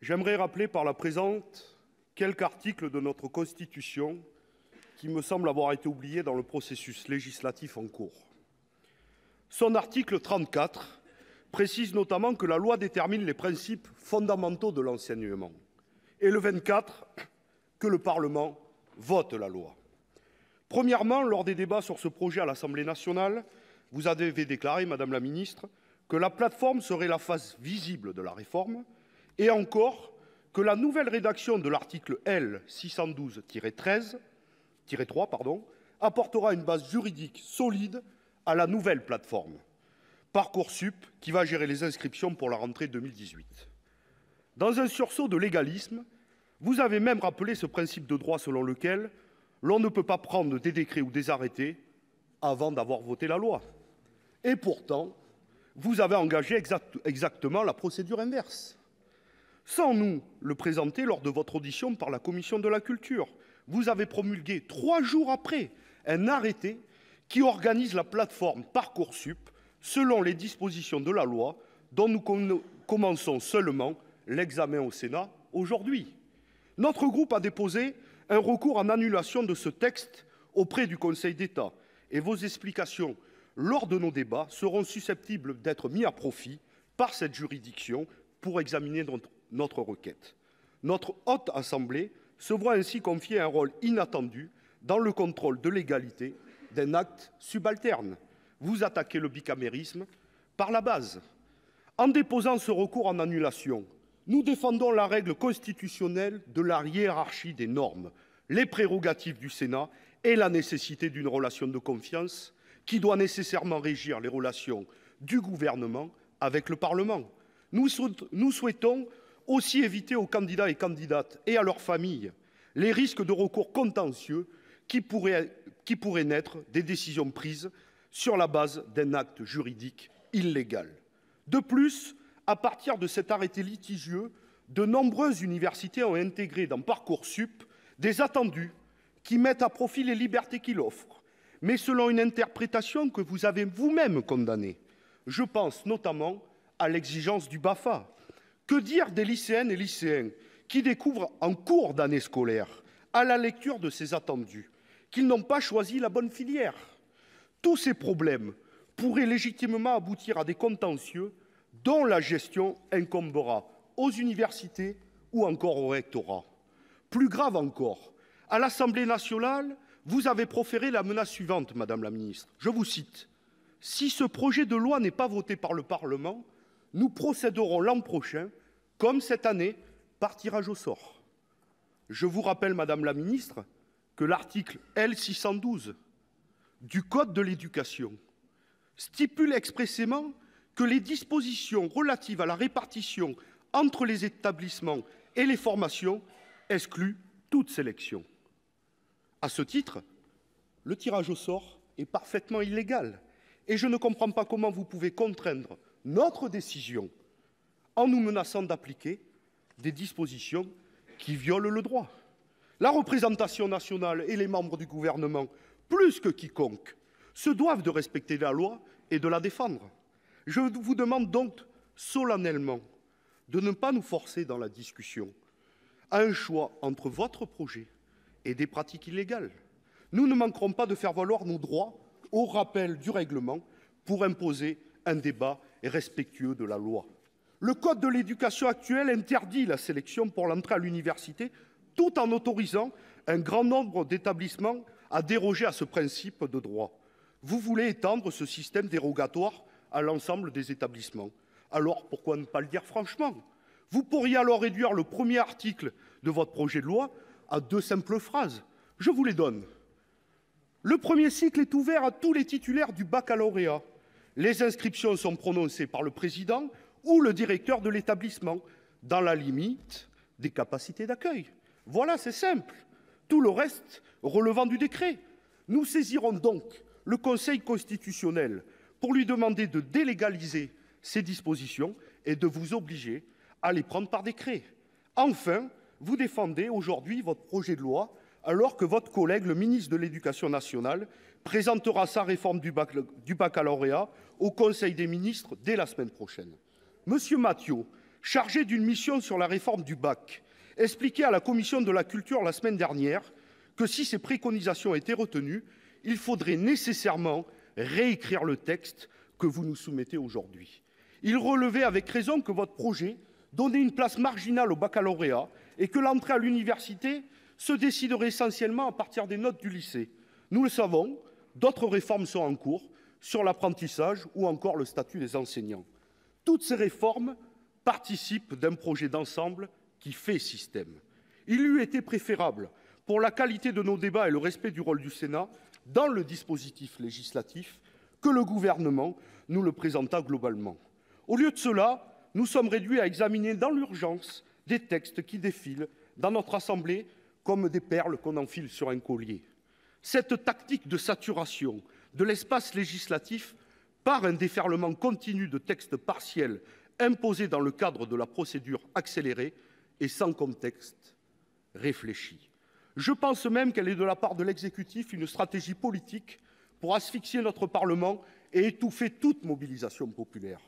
J'aimerais rappeler par la présente quelques articles de notre Constitution qui me semblent avoir été oubliés dans le processus législatif en cours. Son article 34 précise notamment que la loi détermine les principes fondamentaux de l'enseignement, et le 24, que le Parlement vote la loi. Premièrement, lors des débats sur ce projet à l'Assemblée nationale, vous avez déclaré, Madame la ministre, que la plateforme serait la face visible de la réforme, et encore que la nouvelle rédaction de l'article L. 612-3 apportera une base juridique solide à la nouvelle plateforme Parcoursup qui va gérer les inscriptions pour la rentrée 2018. Dans un sursaut de légalisme, vous avez même rappelé ce principe de droit selon lequel l'on ne peut pas prendre des décrets ou des arrêtés avant d'avoir voté la loi. Et pourtant, vous avez engagé exactement la procédure inverse. Sans nous le présenter lors de votre audition par la commission de la culture, vous avez promulgué 3 jours après un arrêté qui organise la plateforme Parcoursup selon les dispositions de la loi dont nous commençons seulement l'examen au Sénat aujourd'hui. Notre groupe a déposé un recours en annulation de ce texte auprès du Conseil d'État et vos explications lors de nos débats seront susceptibles d'être mis à profit par cette juridiction pour examiner notre requête. Notre Haute Assemblée se voit ainsi confier un rôle inattendu dans le contrôle de légalité d'un acte subalterne. Vous attaquez le bicamérisme par la base. En déposant ce recours en annulation, nous défendons la règle constitutionnelle de la hiérarchie des normes, les prérogatives du Sénat et la nécessité d'une relation de confiance qui doit nécessairement régir les relations du gouvernement avec le Parlement. Nous souhaitons aussi éviter aux candidats et candidates et à leurs familles les risques de recours contentieux qui pourraient naître des décisions prises sur la base d'un acte juridique illégal. De plus, à partir de cet arrêté litigieux, de nombreuses universités ont intégré dans Parcoursup des attendus qui mettent à profit les libertés qu'il offre, mais selon une interprétation que vous avez vous-même condamnée. Je pense notamment à l'exigence du BAFA. Que dire des lycéennes et lycéens qui découvrent en cours d'année scolaire, à la lecture de ces attendus, qu'ils n'ont pas choisi la bonne filière? Tous ces problèmes pourraient légitimement aboutir à des contentieux dont la gestion incombera aux universités ou encore au rectorat. Plus grave encore, à l'Assemblée nationale, vous avez proféré la menace suivante, Madame la ministre. Je vous cite : « Si ce projet de loi n'est pas voté par le Parlement, nous procéderons l'an prochain, comme cette année, par tirage au sort. » Je vous rappelle, Madame la ministre, que l'article L. 612 du Code de l'éducation stipule expressément que les dispositions relatives à la répartition entre les établissements et les formations excluent toute sélection. À ce titre, le tirage au sort est parfaitement illégal et je ne comprends pas comment vous pouvez contraindre notre décision en nous menaçant d'appliquer des dispositions qui violent le droit. La représentation nationale et les membres du gouvernement, plus que quiconque, se doivent de respecter la loi et de la défendre. Je vous demande donc solennellement de ne pas nous forcer dans la discussion à un choix entre votre projet et des pratiques illégales. Nous ne manquerons pas de faire valoir nos droits au rappel du règlement pour imposer un débat respectueux de la loi. Le Code de l'éducation actuel interdit la sélection pour l'entrée à l'université tout en autorisant un grand nombre d'établissements à déroger à ce principe de droit. Vous voulez étendre ce système dérogatoire à l'ensemble des établissements. Alors, pourquoi ne pas le dire franchement? Vous pourriez alors réduire le premier article de votre projet de loi à 2 simples phrases. Je vous les donne. Le premier cycle est ouvert à tous les titulaires du baccalauréat. Les inscriptions sont prononcées par le président ou le directeur de l'établissement, dans la limite des capacités d'accueil. Voilà, c'est simple. Tout le reste relevant du décret. Nous saisirons donc le Conseil constitutionnel pour lui demander de délégaliser ces dispositions et de vous obliger à les prendre par décret. Enfin, vous défendez aujourd'hui votre projet de loi alors que votre collègue, le ministre de l'Éducation nationale, présentera sa réforme du baccalauréat au Conseil des ministres dès la semaine prochaine. Monsieur Mathiot, chargé d'une mission sur la réforme du bac, expliquait à la commission de la culture la semaine dernière que si ces préconisations étaient retenues, il faudrait nécessairement réécrire le texte que vous nous soumettez aujourd'hui. Il relevait avec raison que votre projet donnait une place marginale au baccalauréat et que l'entrée à l'université se déciderait essentiellement à partir des notes du lycée. Nous le savons, d'autres réformes sont en cours sur l'apprentissage ou encore le statut des enseignants. Toutes ces réformes participent d'un projet d'ensemble qui fait système. Il eût été préférable, pour la qualité de nos débats et le respect du rôle du Sénat dans le dispositif législatif, que le Gouvernement nous le présentât globalement. Au lieu de cela, nous sommes réduits à examiner dans l'urgence des textes qui défilent dans notre assemblée comme des perles qu'on enfile sur un collier. Cette tactique de saturation de l'espace législatif par un déferlement continu de textes partiels imposés dans le cadre de la procédure accélérée est sans contexte réfléchi. Je pense même qu'elle est de la part de l'exécutif une stratégie politique pour asphyxier notre Parlement et étouffer toute mobilisation populaire.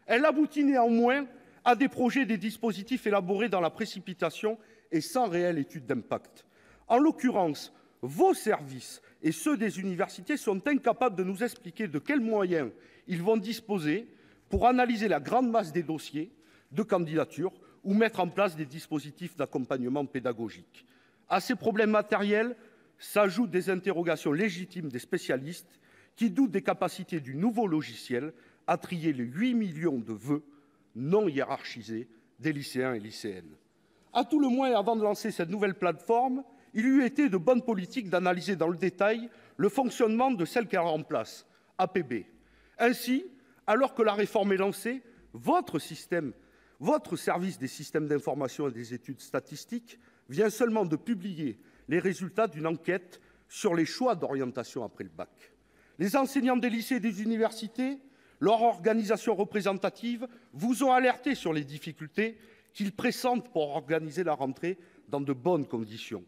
Elle aboutit néanmoins à des projets et des dispositifs élaborés dans la précipitation et sans réelle étude d'impact. En l'occurrence, vos services et ceux des universités sont incapables de nous expliquer de quels moyens ils vont disposer pour analyser la grande masse des dossiers de candidature ou mettre en place des dispositifs d'accompagnement pédagogique. À ces problèmes matériels s'ajoutent des interrogations légitimes des spécialistes qui doutent des capacités du nouveau logiciel à trier les 8 millions de vœux non hiérarchisés des lycéens et lycéennes. À tout le moins, avant de lancer cette nouvelle plateforme, il eût été de bonne politique d'analyser dans le détail le fonctionnement de celle qu'elle remplace, APB. Ainsi, alors que la réforme est lancée, votre service des systèmes d'information et des études statistiques vient seulement de publier les résultats d'une enquête sur les choix d'orientation après le bac. Les enseignants des lycées et des universités, leur organisation représentative, vous ont alerté sur les difficultés qu'ils pressentent pour organiser la rentrée dans de bonnes conditions.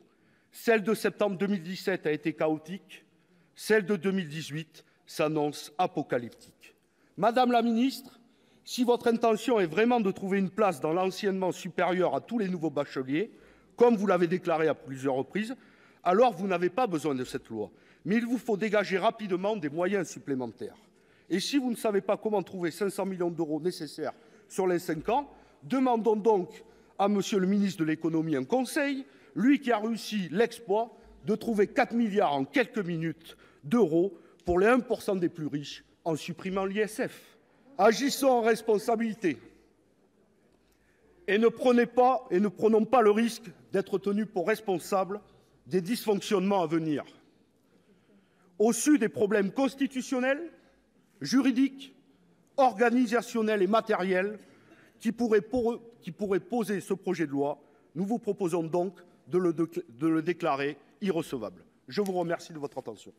Celle de septembre 2017 a été chaotique, celle de 2018 s'annonce apocalyptique. Madame la ministre, si votre intention est vraiment de trouver une place dans l'enseignement supérieur à tous les nouveaux bacheliers, comme vous l'avez déclaré à plusieurs reprises, alors vous n'avez pas besoin de cette loi. Mais il vous faut dégager rapidement des moyens supplémentaires. Et si vous ne savez pas comment trouver 500 millions d'euros nécessaires sur les 5 ans, demandons donc à Monsieur le ministre de l'économie un conseil, lui qui a réussi l'exploit de trouver 4 milliards en quelques minutes d'euros pour les 1% des plus riches en supprimant l'ISF. Agissons en responsabilité et ne prenons pas le risque d'être tenus pour responsables des dysfonctionnements à venir. Au su des problèmes constitutionnels, juridiques, organisationnels et matériels qui pourraient poser ce projet de loi, nous vous proposons donc de le déclarer irrecevable. Je vous remercie de votre attention.